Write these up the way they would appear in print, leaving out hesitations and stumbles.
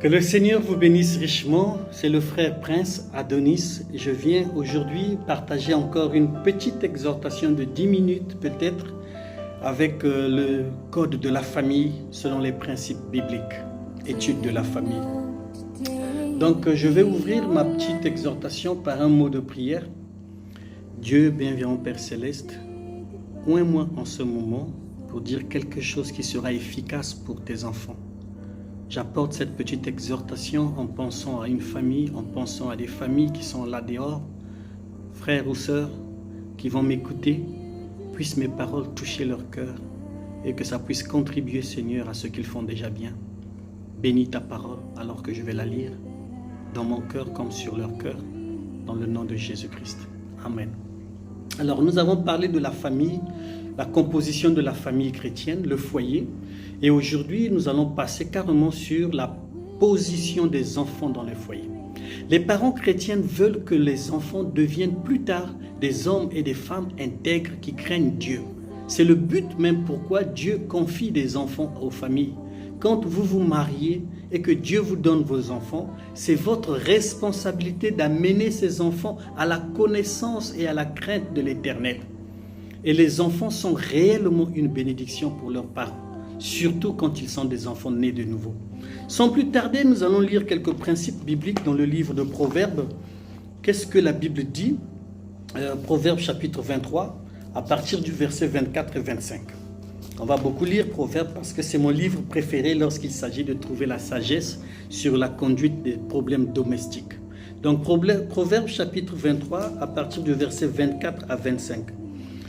Que le Seigneur vous bénisse richement. C'est le frère Prince Adonis. Je viens aujourd'hui partager encore une petite exhortation de 10 minutes peut-être avec le code de la famille selon les principes bibliques. Étude de la famille. Donc je vais ouvrir ma petite exhortation par un mot de prière. Dieu bienveillant Père Céleste, oins-moi en ce moment pour dire quelque chose qui sera efficace pour tes enfants. J'apporte cette petite exhortation en pensant à une famille, en pensant à des familles qui sont là dehors, frères ou sœurs qui vont m'écouter, puissent mes paroles toucher leur cœur et que ça puisse contribuer, Seigneur, à ce qu'ils font déjà bien. Bénis ta parole alors que je vais la lire, dans mon cœur comme sur leur cœur, dans le nom de Jésus-Christ. Amen. Alors, nous avons parlé de la famille, la composition de la famille chrétienne, le foyer. Et aujourd'hui, nous allons passer carrément sur la position des enfants dans le foyer. Les parents chrétiens veulent que les enfants deviennent plus tard des hommes et des femmes intègres qui craignent Dieu. C'est le but même pourquoi Dieu confie des enfants aux familles. Quand vous vous mariez et que Dieu vous donne vos enfants, c'est votre responsabilité d'amener ces enfants à la connaissance et à la crainte de l'Éternel. Et les enfants sont réellement une bénédiction pour leurs parents, surtout quand ils sont des enfants nés de nouveau. Sans plus tarder, nous allons lire quelques principes bibliques dans le livre de Proverbes. Qu'est-ce que la Bible dit? Proverbes chapitre 23, à partir du verset 24 et 25. On va beaucoup lire Proverbes parce que c'est mon livre préféré lorsqu'il s'agit de trouver la sagesse sur la conduite des problèmes domestiques. Donc Proverbes chapitre 23 à partir du verset 24 à 25.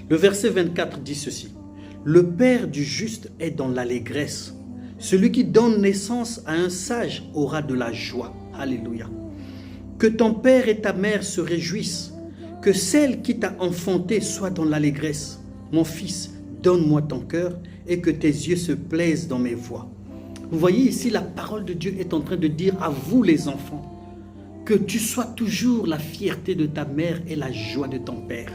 Le verset 24 dit ceci. Le père du juste est dans l'allégresse. Celui qui donne naissance à un sage aura de la joie. Alléluia. Que ton père et ta mère se réjouissent. Que celle qui t'a enfanté soit dans l'allégresse. Mon fils, donne-moi ton cœur et que tes yeux se plaisent dans mes voies. Vous voyez ici, la parole de Dieu est en train de dire à vous les enfants que tu sois toujours la fierté de ta mère et la joie de ton père.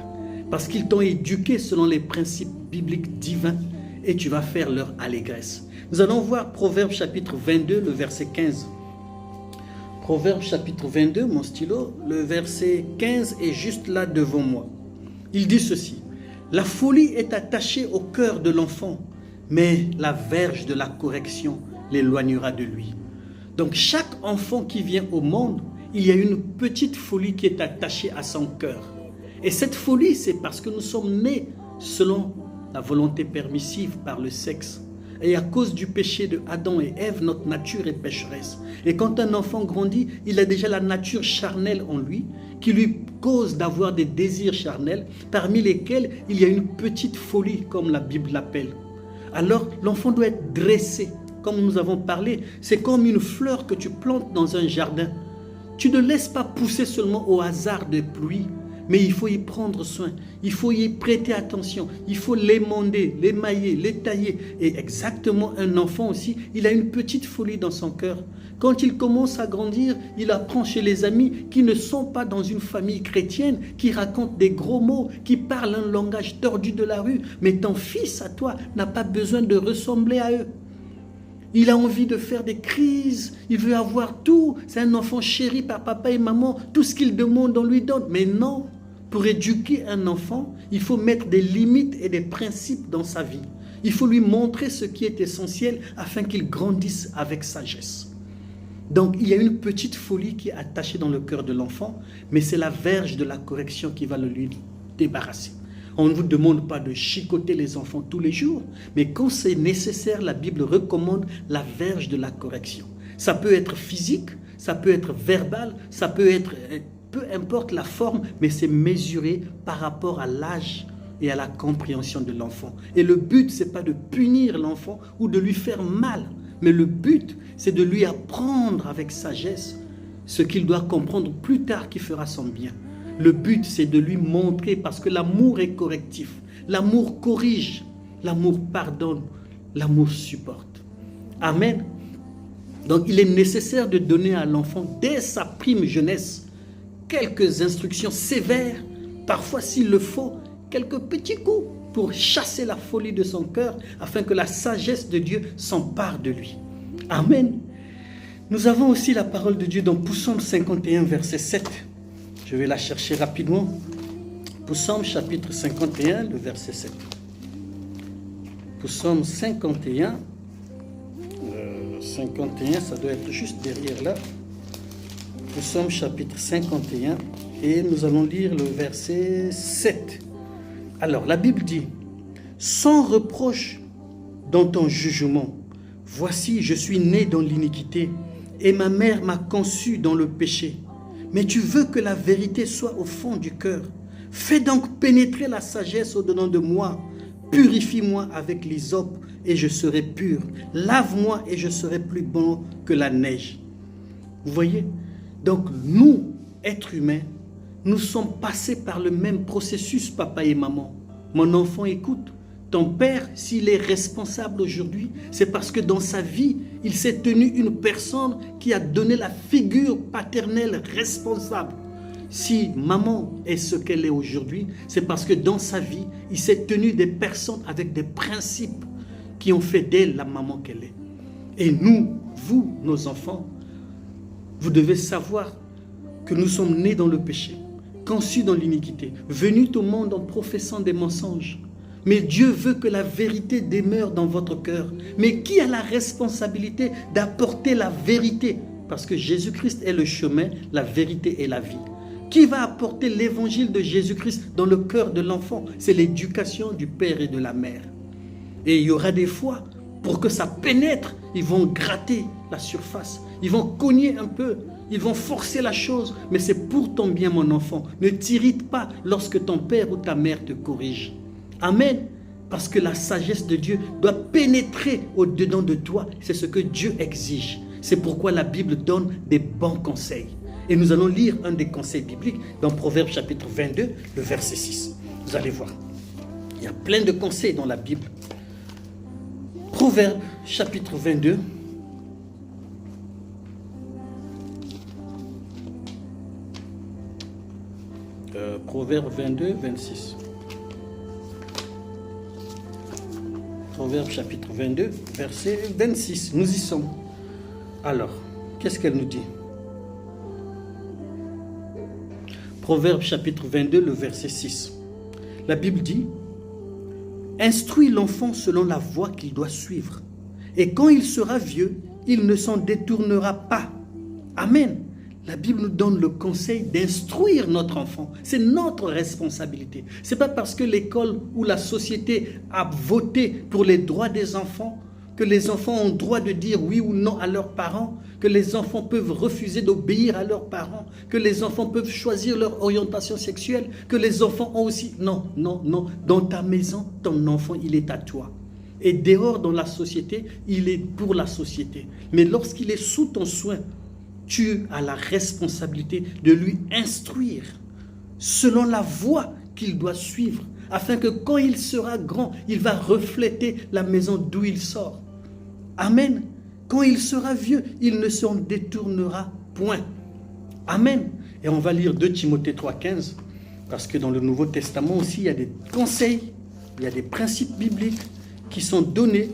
Parce qu'ils t'ont éduqué selon les principes bibliques divins et tu vas faire leur allégresse. Nous allons voir Proverbes chapitre 22, le verset 15. Proverbes chapitre 22, mon stylo, le verset 15 est juste là devant moi. Il dit ceci. La folie est attachée au cœur de l'enfant, mais la verge de la correction l'éloignera de lui. Donc chaque enfant qui vient au monde, il y a une petite folie qui est attachée à son cœur. Et cette folie, c'est parce que nous sommes nés selon la volonté permissive par le sexe. Et à cause du péché de Adam et Ève, notre nature est pécheresse. Et quand un enfant grandit, il a déjà la nature charnelle en lui, qui lui cause d'avoir des désirs charnels, parmi lesquels il y a une petite folie, comme la Bible l'appelle. Alors, l'enfant doit être dressé, comme nous avons parlé. C'est comme une fleur que tu plantes dans un jardin. Tu ne laisses pas pousser seulement au hasard des pluies, mais il faut y prendre soin, il faut y prêter attention, il faut l'émonder, l'émailler, l'étailler. Et exactement, un enfant aussi, il a une petite folie dans son cœur. Quand il commence à grandir, il apprend chez les amis qui ne sont pas dans une famille chrétienne, qui racontent des gros mots, qui parlent un langage tordu de la rue. Mais ton fils à toi n'a pas besoin de ressembler à eux. Il a envie de faire des crises, il veut avoir tout. C'est un enfant chéri par papa et maman, tout ce qu'il demande, on lui donne. Mais non, pour éduquer un enfant, il faut mettre des limites et des principes dans sa vie. Il faut lui montrer ce qui est essentiel afin qu'il grandisse avec sagesse. Donc, il y a une petite folie qui est attachée dans le cœur de l'enfant, mais c'est la verge de la correction qui va le lui débarrasser. On ne vous demande pas de chicoter les enfants tous les jours, mais quand c'est nécessaire, la Bible recommande la verge de la correction. Ça peut être physique, ça peut être verbal, ça peut être, peu importe la forme, mais c'est mesuré par rapport à l'âge et à la compréhension de l'enfant. Et le but, ce n'est pas de punir l'enfant ou de lui faire mal, mais le but, c'est de lui apprendre avec sagesse ce qu'il doit comprendre plus tard qui fera son bien. Le but, c'est de lui montrer, parce que l'amour est correctif. L'amour corrige, l'amour pardonne, l'amour supporte. Amen. Donc, il est nécessaire de donner à l'enfant, dès sa prime jeunesse, quelques instructions sévères, parfois s'il le faut, quelques petits coups pour chasser la folie de son cœur, afin que la sagesse de Dieu s'empare de lui. Amen. Nous avons aussi la parole de Dieu dans Psaume 51, verset 7. Je vais la chercher rapidement. Psaume chapitre 51, le verset 7. Psaume 51, 51, ça doit être juste derrière là. Psaume chapitre 51, et nous allons lire le verset 7. Alors, la Bible dit, « Sans reproche dans ton jugement, voici, je suis né dans l'iniquité, et ma mère m'a conçu dans le péché. Mais tu veux que la vérité soit au fond du cœur. Fais donc pénétrer la sagesse au-dedans de moi. Purifie-moi avec l'hysope et je serai pur. Lave-moi et je serai plus bon que la neige. » Vous voyez? Donc nous, êtres humains, nous sommes passés par le même processus, papa et maman. Mon enfant, écoute, ton père, s'il est responsable aujourd'hui, c'est parce que dans sa vie, il s'est tenu une personne qui a donné la figure paternelle responsable. Si maman est ce qu'elle est aujourd'hui, c'est parce que dans sa vie, il s'est tenu des personnes avec des principes qui ont fait d'elle la maman qu'elle est. Et nous, vous, nos enfants, vous devez savoir que nous sommes nés dans le péché, conçus dans l'iniquité, venus au monde en professant des mensonges. Mais Dieu veut que la vérité demeure dans votre cœur. Mais qui a la responsabilité d'apporter la vérité? Parce que Jésus-Christ est le chemin, la vérité et la vie. Qui va apporter l'évangile de Jésus-Christ dans le cœur de l'enfant? C'est l'éducation du père et de la mère. Et il y aura des fois, pour que ça pénètre, ils vont gratter la surface. Ils vont cogner un peu. Ils vont forcer la chose. Mais c'est pour ton bien, mon enfant. Ne t'irrite pas lorsque ton père ou ta mère te corrige. Amen. Parce que la sagesse de Dieu doit pénétrer au-dedans de toi. C'est ce que Dieu exige. C'est pourquoi la Bible donne des bons conseils. Et nous allons lire un des conseils bibliques dans Proverbes chapitre 22, le verset 6. Vous allez voir. Il y a plein de conseils dans la Bible. Proverbes chapitre 22. Proverbes 22, 26. Proverbes chapitre 22, verset 26. Nous y sommes. Alors, qu'est-ce qu'elle nous dit? Proverbes chapitre 22, le verset 6. La Bible dit, « Instruis l'enfant selon la voie qu'il doit suivre, et quand il sera vieux, il ne s'en détournera pas. » Amen. La Bible nous donne le conseil d'instruire notre enfant. C'est notre responsabilité. Ce n'est pas parce que l'école ou la société a voté pour les droits des enfants que les enfants ont droit de dire oui ou non à leurs parents, que les enfants peuvent refuser d'obéir à leurs parents, que les enfants peuvent choisir leur orientation sexuelle, que les enfants ont aussi... Non, non, non. Dans ta maison, ton enfant, il est à toi. Et dehors, dans la société, il est pour la société. Mais lorsqu'il est sous ton soin, tu as la responsabilité de lui instruire selon la voie qu'il doit suivre, afin que quand il sera grand, il va refléter la maison d'où il sort. Amen. Quand il sera vieux, il ne s'en détournera point. Amen. Et on va lire 2 Timothée 3,15, parce que dans le Nouveau Testament aussi, il y a des conseils, il y a des principes bibliques qui sont donnés.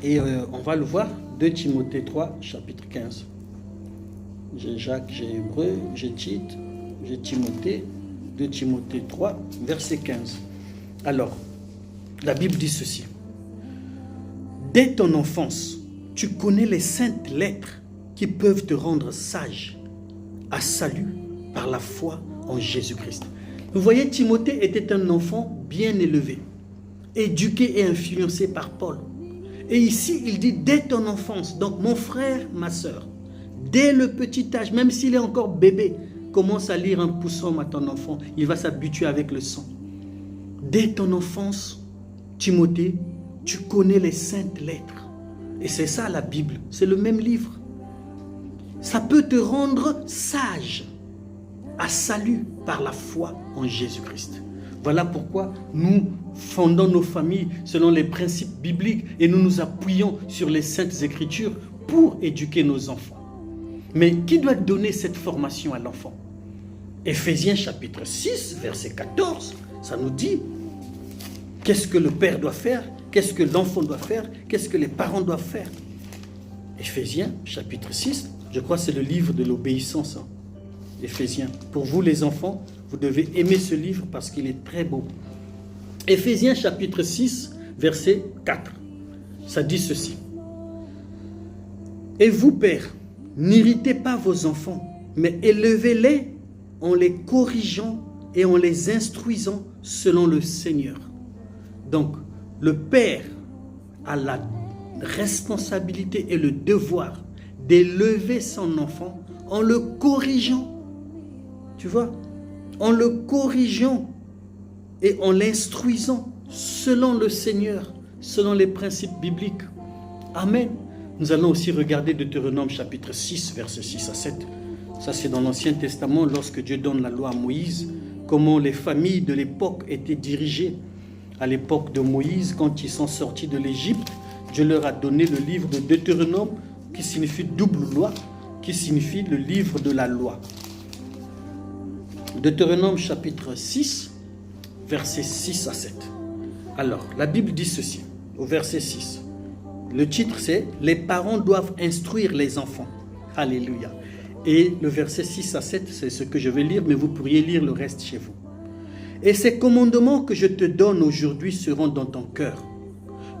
Et on va le voir, 2 Timothée 3, chapitre 15. J'ai Jacques, j'ai Hébreu, j'ai Tite, j'ai Timothée, 2 Timothée 3, verset 15. Alors, la Bible dit ceci. Dès ton enfance, tu connais les saintes lettres qui peuvent te rendre sage à salut par la foi en Jésus-Christ. Vous voyez, Timothée était un enfant bien élevé, éduqué et influencé par Paul. Et ici, il dit dès ton enfance, donc mon frère, ma soeur, dès le petit âge, même s'il est encore bébé, commence à lire un psaume à ton enfant. Il va s'habituer avec le sang. Dès ton enfance, Timothée, tu connais les saintes lettres. Et c'est ça la Bible, c'est le même livre. Ça peut te rendre sage à salut par la foi en Jésus-Christ. Voilà pourquoi nous fondons nos familles selon les principes bibliques et nous nous appuyons sur les saintes écritures pour éduquer nos enfants. Mais qui doit donner cette formation à l'enfant? Éphésiens chapitre 6, verset 14, ça nous dit qu'est-ce que le père doit faire, qu'est-ce que l'enfant doit faire, qu'est-ce que les parents doivent faire. Éphésiens, chapitre 6. Je crois que c'est le livre de l'obéissance. Hein. Éphésiens. Pour vous les enfants, vous devez aimer ce livre parce qu'il est très beau. Éphésiens, chapitre 6, verset 4. Ça dit ceci. Et vous, pères, n'irritez pas vos enfants, mais élevez-les en les corrigeant et en les instruisant selon le Seigneur. Donc, le père a la responsabilité et le devoir d'élever son enfant en le corrigeant. Tu vois, en le corrigeant et en l'instruisant selon le Seigneur, selon les principes bibliques. Amen. Nous allons aussi regarder Deutéronome chapitre 6, versets 6 à 7. Ça, c'est dans l'Ancien Testament, lorsque Dieu donne la loi à Moïse, comment les familles de l'époque étaient dirigées. À l'époque de Moïse, quand ils sont sortis de l'Égypte, Dieu leur a donné le livre de Deutéronome, qui signifie double loi, qui signifie le livre de la loi. Deutéronome chapitre 6, versets 6 à 7. Alors, la Bible dit ceci, au verset 6. Le titre c'est « Les parents doivent instruire les enfants ». Alléluia. Et le verset 6 à 7, c'est ce que je vais lire, mais vous pourriez lire le reste chez vous. « Et ces commandements que je te donne aujourd'hui seront dans ton cœur.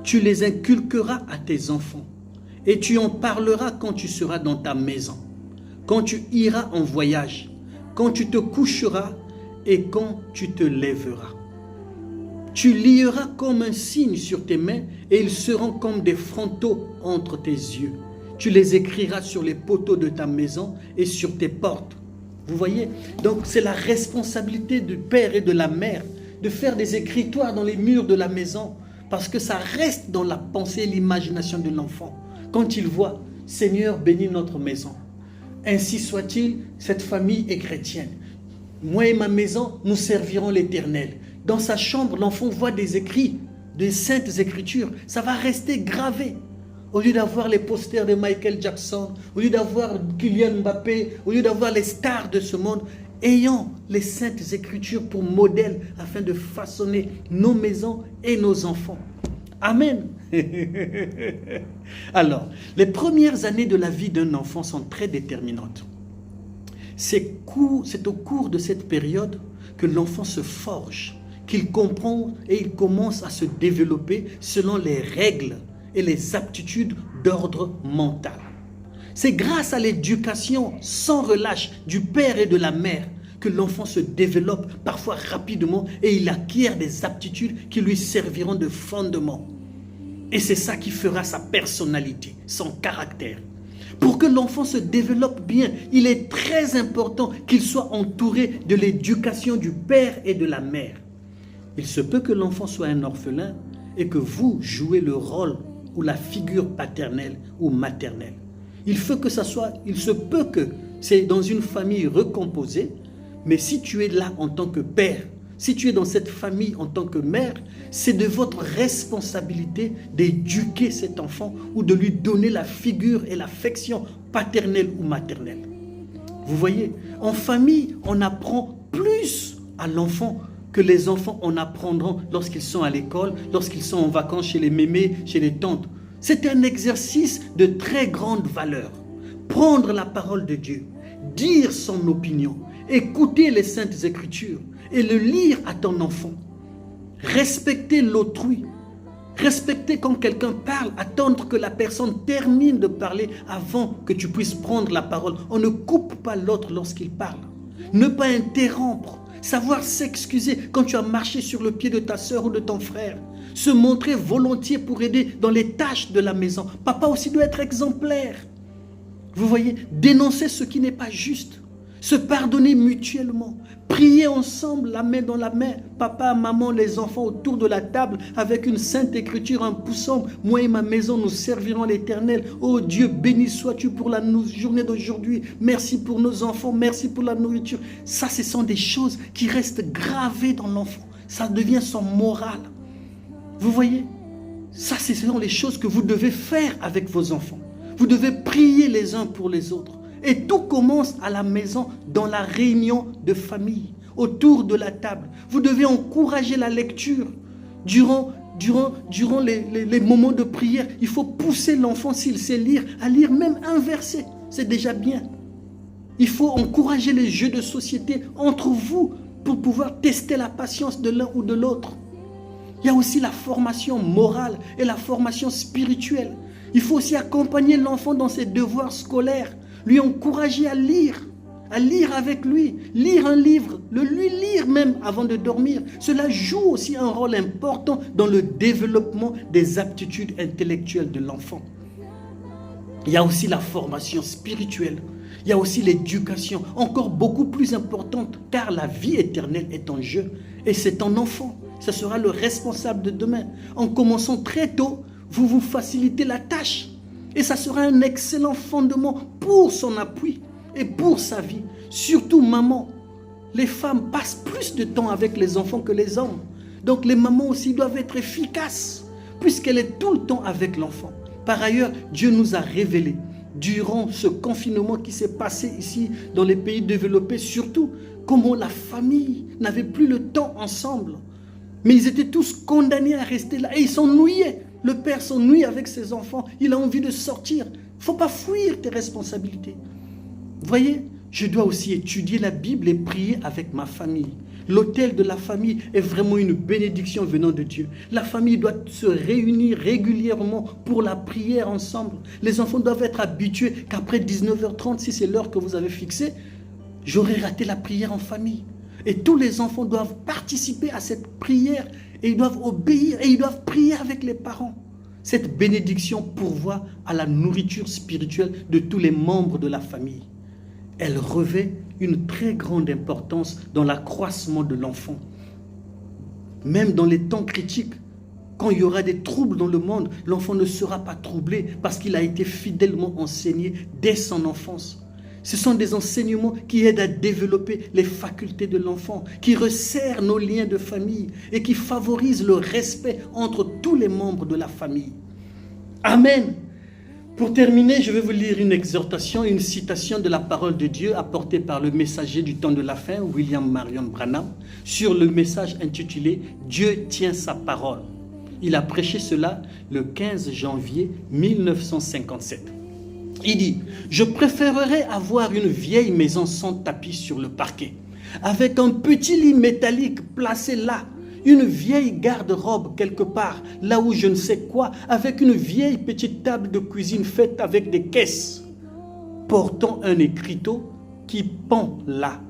Tu les inculqueras à tes enfants, et tu en parleras quand tu seras dans ta maison, quand tu iras en voyage, quand tu te coucheras et quand tu te lèveras. Tu lieras comme un signe sur tes mains et ils seront comme des frontaux entre tes yeux. Tu les écriras sur les poteaux de ta maison et sur tes portes. » Vous voyez? Donc c'est la responsabilité du père et de la mère de faire des écritoires dans les murs de la maison parce que ça reste dans la pensée et l'imagination de l'enfant. Quand il voit « Seigneur, bénis notre maison. Ainsi soit-il, cette famille est chrétienne. Moi et ma maison, nous servirons l'Éternel. » Dans sa chambre, l'enfant voit des écrits, des saintes écritures. Ça va rester gravé. Au lieu d'avoir les posters de Michael Jackson, au lieu d'avoir Kylian Mbappé, au lieu d'avoir les stars de ce monde, ayons les saintes écritures pour modèle afin de façonner nos maisons et nos enfants. Amen. Alors, les premières années de la vie d'un enfant sont très déterminantes. C'est au cours de cette période que l'enfant se forge, qu'il comprend et il commence à se développer selon les règles et les aptitudes d'ordre mental. C'est grâce à l'éducation sans relâche du père et de la mère que l'enfant se développe parfois rapidement et il acquiert des aptitudes qui lui serviront de fondement. Et c'est ça qui fera sa personnalité, son caractère. Pour que l'enfant se développe bien, il est très important qu'il soit entouré de l'éducation du père et de la mère. Il se peut que l'enfant soit un orphelin et que vous jouez le rôle ou la figure paternelle ou maternelle. Il se peut que c'est dans une famille recomposée, mais si tu es là en tant que père, si tu es dans cette famille en tant que mère, c'est de votre responsabilité d'éduquer cet enfant ou de lui donner la figure et l'affection paternelle ou maternelle. Vous voyez, en famille, on apprend plus à l'enfant que les enfants en apprendront lorsqu'ils sont à l'école, lorsqu'ils sont en vacances chez les mémés, chez les tantes. C'est un exercice de très grande valeur. Prendre la parole de Dieu, dire son opinion, écouter les saintes écritures et le lire à ton enfant. Respecter l'autrui. Respecter quand quelqu'un parle, attendre que la personne termine de parler avant que tu puisses prendre la parole. On ne coupe pas l'autre lorsqu'il parle. Ne pas interrompre. Savoir s'excuser quand tu as marché sur le pied de ta soeur ou de ton frère. Se montrer volontiers pour aider dans les tâches de la maison. Papa aussi doit être exemplaire. Vous voyez, dénoncer ce qui n'est pas juste. Se pardonner mutuellement. Prier ensemble, la main dans la main. Papa, maman, les enfants autour de la table avec une sainte écriture, un psaume. Moi et ma maison, nous servirons l'Éternel. Oh Dieu, béni sois-tu pour la journée d'aujourd'hui. Merci pour nos enfants, merci pour la nourriture. Ça, ce sont des choses qui restent gravées dans l'enfant. Ça devient son moral. Vous voyez? Ça, ce sont les choses que vous devez faire avec vos enfants. Vous devez prier les uns pour les autres. Et tout commence à la maison, dans la réunion de famille, autour de la table. Vous devez encourager la lecture durant durant les moments de prière, il faut pousser l'enfant, s'il sait lire, à lire même un verset. C'est déjà bien. Il faut encourager les jeux de société entre vous pour pouvoir tester la patience de l'un ou de l'autre. Il y a aussi la formation morale et la formation spirituelle. Il faut aussi accompagner l'enfant dans ses devoirs scolaires, lui encourager à lire avec lui, lire un livre, le lui lire même avant de dormir. Cela joue aussi un rôle important dans le développement des aptitudes intellectuelles de l'enfant. Il y a aussi la formation spirituelle. Il y a aussi l'éducation, encore beaucoup plus importante, car la vie éternelle est en jeu. Et c'est ton enfant. Ce sera le responsable de demain. En commençant très tôt, vous vous facilitez la tâche. Et ça sera un excellent fondement pour son appui et pour sa vie. Surtout maman. Les femmes passent plus de temps avec les enfants que les hommes. Donc les mamans aussi doivent être efficaces, puisqu'elle est tout le temps avec l'enfant. Par ailleurs, Dieu nous a révélé, durant ce confinement qui s'est passé ici dans les pays développés, surtout comment la famille n'avait plus le temps ensemble. Mais ils étaient tous condamnés à rester là et ils s'ennuyaient. Le père s'ennuie avec ses enfants, il a envie de sortir. Il ne faut pas fuir tes responsabilités. Vous voyez, je dois aussi étudier la Bible et prier avec ma famille. L'autel de la famille est vraiment une bénédiction venant de Dieu. La famille doit se réunir régulièrement pour la prière ensemble. Les enfants doivent être habitués qu'après 19h30, si c'est l'heure que vous avez fixée, j'aurai raté la prière en famille. Et tous les enfants doivent participer à cette prière et ils doivent obéir et ils doivent prier avec les parents. Cette bénédiction pourvoit à la nourriture spirituelle de tous les membres de la famille. Elle revêt une très grande importance dans l'accroissement de l'enfant. Même dans les temps critiques, quand il y aura des troubles dans le monde, l'enfant ne sera pas troublé parce qu'il a été fidèlement enseigné dès son enfance. Ce sont des enseignements qui aident à développer les facultés de l'enfant, qui resserrent nos liens de famille et qui favorisent le respect entre tous les membres de la famille. Amen. Pour terminer, je vais vous lire une exhortation, une citation de la parole de Dieu apportée par le messager du temps de la fin, William Marion Branham, sur le message intitulé « Dieu tient sa parole ». Il a prêché cela le 15 janvier 1957. Il dit « Je préférerais avoir une vieille maison sans tapis sur le parquet, avec un petit lit métallique placé là, une vieille garde-robe quelque part, là où je ne sais quoi, avec une vieille petite table de cuisine faite avec des caisses, portant un écriteau qui pend là.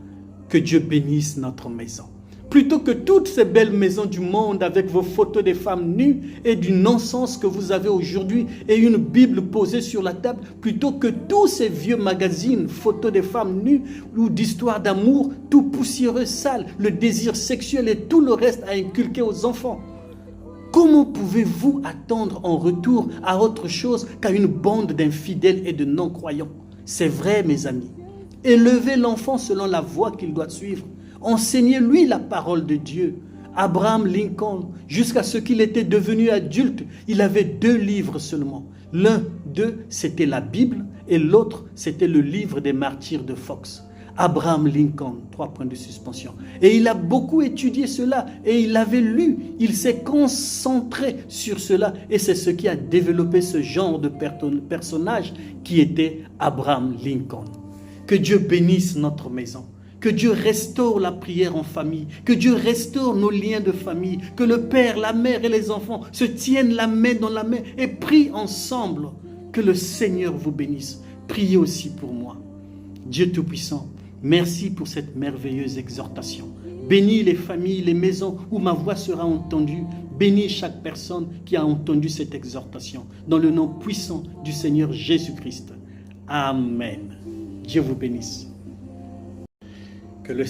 Que Dieu bénisse notre maison. Plutôt que toutes ces belles maisons du monde avec vos photos des femmes nues et du non-sens que vous avez aujourd'hui et une Bible posée sur la table, plutôt que tous ces vieux magazines, photos des femmes nues ou d'histoires d'amour, tout poussiéreux, sale, le désir sexuel et tout le reste à inculquer aux enfants. Comment pouvez-vous attendre en retour à autre chose qu'à une bande d'infidèles et de non-croyants? C'est vrai, mes amis. Élevez l'enfant selon la voie qu'il doit suivre. Enseignez-lui la parole de Dieu. Abraham Lincoln, jusqu'à ce qu'il était devenu adulte, il avait 2 livres seulement. L'un d'eux, c'était la Bible et l'autre, c'était le livre des martyrs de Fox. Abraham Lincoln, 3 points de suspension. Et il a beaucoup étudié cela et il avait lu, il s'est concentré sur cela et c'est ce qui a développé ce genre de personnage qui était Abraham Lincoln. Que Dieu bénisse notre maison. Que Dieu restaure la prière en famille, que Dieu restaure nos liens de famille, que le père, la mère et les enfants se tiennent la main dans la main et prient ensemble. Que le Seigneur vous bénisse. Priez aussi pour moi. Dieu Tout-Puissant, merci pour cette merveilleuse exhortation. Bénis les familles, les maisons où ma voix sera entendue. Bénis chaque personne qui a entendu cette exhortation. Dans le nom puissant du Seigneur Jésus-Christ. Amen. Dieu vous bénisse. Que le